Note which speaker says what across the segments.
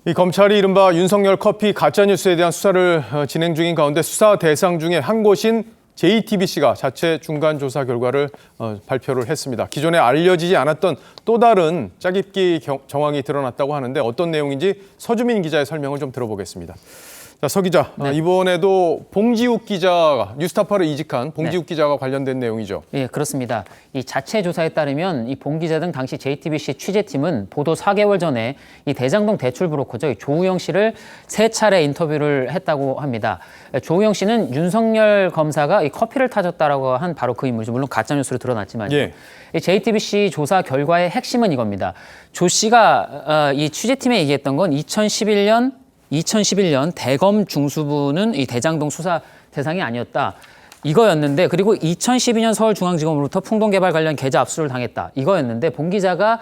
Speaker 1: 이 검찰이 이른바 윤석열 커피 가짜뉴스에 대한 수사를 진행 중인 가운데 수사 대상 중에 한 곳인 JTBC가 자체 중간 조사 결과를 발표를 했습니다. 기존에 알려지지 않았던 또 다른 짜깁기 정황이 드러났다고 하는데 어떤 내용인지 서주민 기자의 설명을 좀 들어보겠습니다. 자, 서 기자,
Speaker 2: 네.
Speaker 1: 이번에도 봉지욱 기자가 뉴스타파를 이직한 봉지욱 기자가 관련된 내용이죠.
Speaker 2: 예, 그렇습니다. 이 자체 조사에 따르면 이 봉 기자 등 당시 JTBC 취재팀은 보도 4개월 전에 이 대장동 대출 브로커죠, 조우영 씨를 3차례 인터뷰를 했다고 합니다. 조우영 씨는 윤석열 검사가 이 커피를 타줬다라고 한 바로 그 인물이죠. 물론 가짜 뉴스로 드러났지만요.
Speaker 1: 예.
Speaker 2: 이 JTBC 조사 결과의 핵심은 이겁니다. 조 씨가 이 취재팀에 얘기했던 건 2011년 대검 중수부는 이 대장동 수사 대상이 아니었다. 이거였는데, 그리고 2012년 서울중앙지검으로부터 풍동개발 관련 계좌 압수를 당했다. 이거였는데 봉 기자가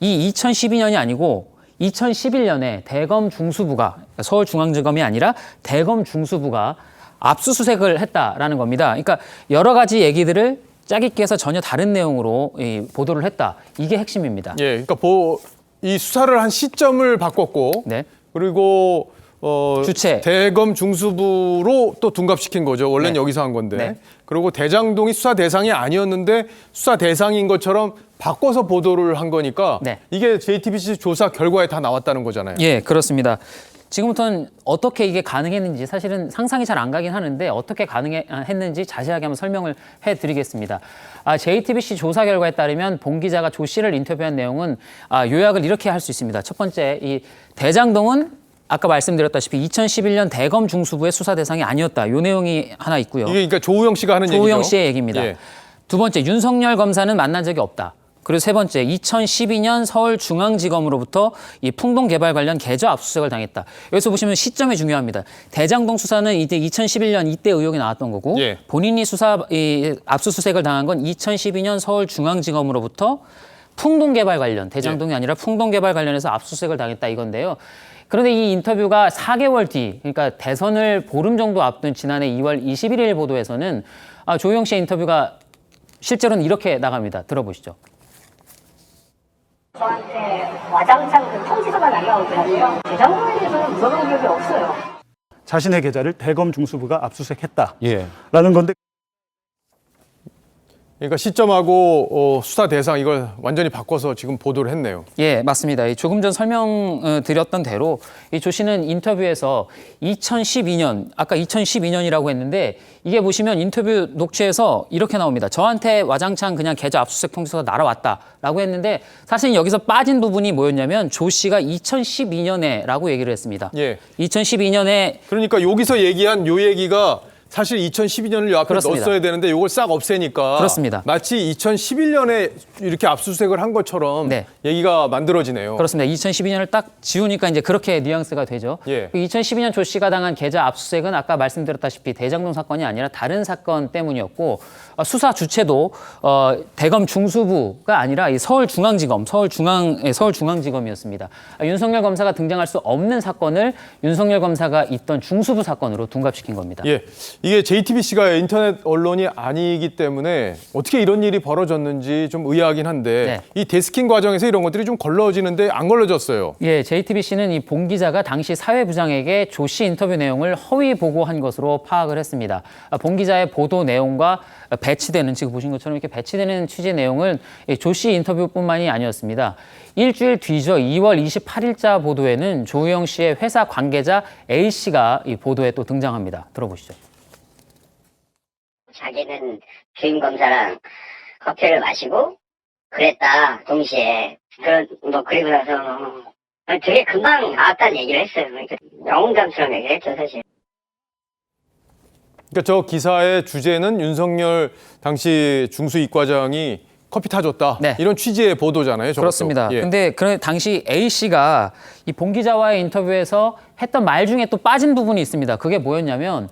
Speaker 2: 이 2012년이 아니고 2011년에 대검 중수부가, 서울중앙지검이 아니라 대검 중수부가 압수수색을 했다라는 겁니다. 그러니까 여러 가지 얘기들을 짜깁기해서 전혀 다른 내용으로 보도를 했다. 이게 핵심입니다.
Speaker 1: 예, 그러니까 이 수사를 한 시점을 바꿨고,
Speaker 2: 네.
Speaker 1: 그리고
Speaker 2: 주체.
Speaker 1: 대검 중수부로 또 둔갑시킨 거죠. 원래는
Speaker 2: 네.
Speaker 1: 여기서 한 건데.
Speaker 2: 네.
Speaker 1: 그리고 대장동이 수사 대상이 아니었는데 수사 대상인 것처럼 바꿔서 보도를 한 거니까
Speaker 2: 네.
Speaker 1: 이게 JTBC 조사 결과에 다 나왔다는 거잖아요.
Speaker 2: 예, 그렇습니다. 지금부터는 어떻게 이게 가능했는지 사실은 상상이 잘 안 가긴 하는데 어떻게 가능했는지 자세하게 한번 설명을 해드리겠습니다. JTBC 조사 결과에 따르면 봉 기자가 조 씨를 인터뷰한 내용은 요약을 이렇게 할 수 있습니다. 첫 번째, 이 대장동은 아까 말씀드렸다시피 2011년 대검 중수부의 수사 대상이 아니었다. 요 내용이 하나 있고요.
Speaker 1: 이게 그러니까 조우영 씨가 하는 얘기죠.
Speaker 2: 조우영 씨의 얘기입니다.
Speaker 1: 예.
Speaker 2: 두 번째, 윤석열 검사는 만난 적이 없다. 그리고 세 번째, 2012년 서울중앙지검으로부터 이 풍동개발 관련 계좌 압수수색을 당했다. 여기서 보시면 시점이 중요합니다. 대장동 수사는 이때 2011년 이때 의혹이 나왔던 거고,
Speaker 1: 예.
Speaker 2: 본인이 압수수색을 당한 건 2012년 서울중앙지검으로부터 풍동개발 관련, 대장동이 아니라 풍동개발 관련해서 압수수색을 당했다 이건데요. 그런데 이 인터뷰가 4개월 뒤, 그러니까 대선을 보름 정도 앞둔 지난해 2월 21일 보도에서는 조우영 씨의 인터뷰가 실제로는 이렇게 나갑니다. 들어보시죠.
Speaker 3: 저한테 와장창 그 통지서가 날라오더라고요. 대장동에 대해서는 물어본 적이 없어요.
Speaker 4: 자신의 계좌를 대검 중수부가 압수수색했다라는
Speaker 1: 예.
Speaker 4: 건데,
Speaker 1: 그러니까 시점하고 수사 대상 이걸 완전히 바꿔서 지금 보도를 했네요.
Speaker 2: 예, 맞습니다. 조금 전 설명드렸던 대로 이 조 씨는 인터뷰에서 2012년, 아까 2012년이라고 했는데 이게 보시면 인터뷰 녹취에서 이렇게 나옵니다. 저한테 와장창 그냥 계좌 압수수색 통지서가 날아왔다라고 했는데 사실 여기서 빠진 부분이 뭐였냐면 조 씨가 2012년에라고 얘기를 했습니다.
Speaker 1: 예.
Speaker 2: 2012년에
Speaker 1: 그러니까 여기서 얘기한 요 얘기가 사실 2012년을 요 앞에
Speaker 2: 그렇습니다.
Speaker 1: 넣었어야 되는데 이걸 싹 없애니까
Speaker 2: 그렇습니다.
Speaker 1: 마치 2011년에 이렇게 압수수색을 한 것처럼
Speaker 2: 네.
Speaker 1: 얘기가 만들어지네요.
Speaker 2: 그렇습니다. 2012년을 딱 지우니까 이제 그렇게 뉘앙스가 되죠.
Speaker 1: 예.
Speaker 2: 2012년 조 씨가 당한 계좌 압수수색은 아까 말씀드렸다시피 대장동 사건이 아니라 다른 사건 때문이었고 수사 주체도 대검 중수부가 아니라 이 서울중앙지검, 서울중앙지검이었습니다. 윤석열 검사가 등장할 수 없는 사건을 윤석열 검사가 있던 중수부 사건으로 둔갑시킨 겁니다.
Speaker 1: 예, 이게 JTBC가 인터넷 언론이 아니기 때문에 어떻게 이런 일이 벌어졌는지 좀 의아하긴 한데
Speaker 2: 네.
Speaker 1: 이 데스킹 과정에서 이런 것들이 좀 걸러지는데 안 걸러졌어요.
Speaker 2: 예, JTBC는 이 봉 기자가 당시 사회부장에게 조 씨 인터뷰 내용을 허위 보고한 것으로 파악을 했습니다. 봉 기자의 보도 내용과 배치되는, 지금 보신 것처럼 이렇게 배치되는 취재 내용은 조 씨 인터뷰뿐만이 아니었습니다. 일주일 뒤죠. 2월 28일자 보도에는 조우영 씨의 회사 관계자 A 씨가 이 보도에 또 등장합니다. 들어보시죠.
Speaker 3: 자기는 주임 검사랑 커피를 마시고 그랬다, 동시에. 그리고 나서 되게 금방 나왔다는 얘기를 했어요. 그러니까 영웅담처럼 얘기를 했죠, 사실.
Speaker 1: 그러니까 저 기사의 주제는 윤석열 당시 중수이과장이 커피 타줬다.
Speaker 2: 네.
Speaker 1: 이런 취지의 보도잖아요. 저것도.
Speaker 2: 그렇습니다.
Speaker 1: 예.
Speaker 2: 근데 그 당시 A 씨가 이 봉 기자와의 인터뷰에서 했던 말 중에 또 빠진 부분이 있습니다. 그게 뭐였냐면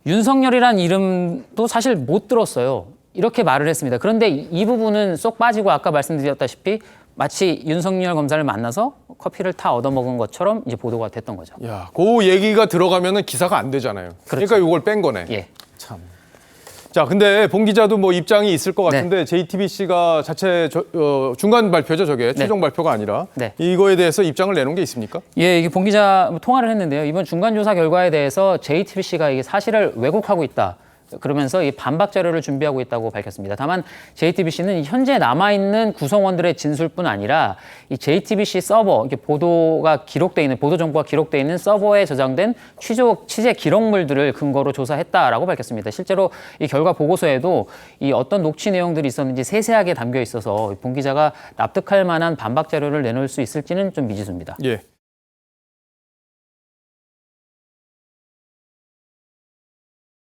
Speaker 2: 윤석열이란 이름도 사실 못 들었어요. 이렇게 말을 했습니다. 그런데 이 부분은 쏙 빠지고 아까 말씀드렸다시피 마치 윤석열 검사를 만나서 커피를 타 얻어먹은 것처럼 이제 보도가 됐던 거죠.
Speaker 1: 야, 그 얘기가 들어가면은 기사가 안 되잖아요.
Speaker 2: 그렇죠.
Speaker 1: 그러니까 이걸 뺀 거네.
Speaker 2: 예.
Speaker 1: 참. 자, 근데 봉 기자도 뭐 입장이 있을 것 같은데 JTBC가 자체 중간 발표죠, 저게 최종 발표가 아니라
Speaker 2: 네.
Speaker 1: 이거에 대해서 입장을 내놓은 게 있습니까?
Speaker 2: 예, 이게 봉 기자 통화를 했는데요. 이번 중간 조사 결과에 대해서 JTBC가 이게 사실을 왜곡하고 있다. 그러면서 이 반박 자료를 준비하고 있다고 밝혔습니다. 다만 JTBC는 현재 남아있는 구성원들의 진술뿐 아니라 이 JTBC 서버, 이렇게 보도가 기록돼 있는 보도 정보가 기록돼 있는 서버에 저장된 취재 기록물들을 근거로 조사했다라고 밝혔습니다. 실제로 이 결과 보고서에도 이 어떤 녹취 내용들이 있었는지 세세하게 담겨 있어서 봉 기자가 납득할 만한 반박 자료를 내놓을 수 있을지는 좀 미지수입니다.
Speaker 1: 예.